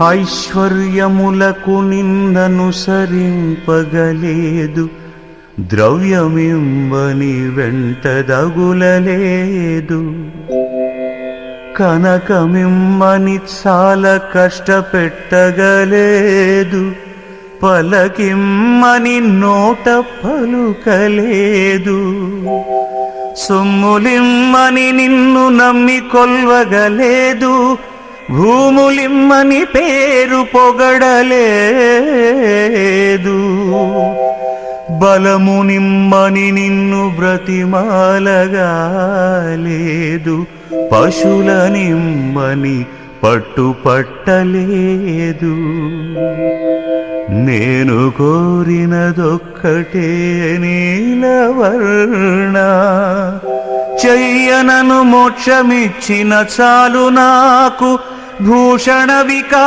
ఐశ్వర్యములకు నిన్ననుసరింపగలేదు, ద్రవ్యమింబని వెంటదగులలేదు. కనకమిమ్మని చాలా కష్టపెట్టగలేదు, పలకిమ్మని నోట పలుకలేదు. సొమ్ములిమ్మని నిన్ను నమ్మి కొల్వగలేదు, భూములిమ్మని పేరు పొగడలేదు. బలమునిమ్మని నిన్ను బ్రతిమాలగాలేదు, పశులనిమ్మని పట్టుపట్టలేదు. నేను కోరినదొక్కటే నీలవర్ణ, చెయ్యనను మోక్షమిచ్చిన చాలు నాకు భూషణ వికా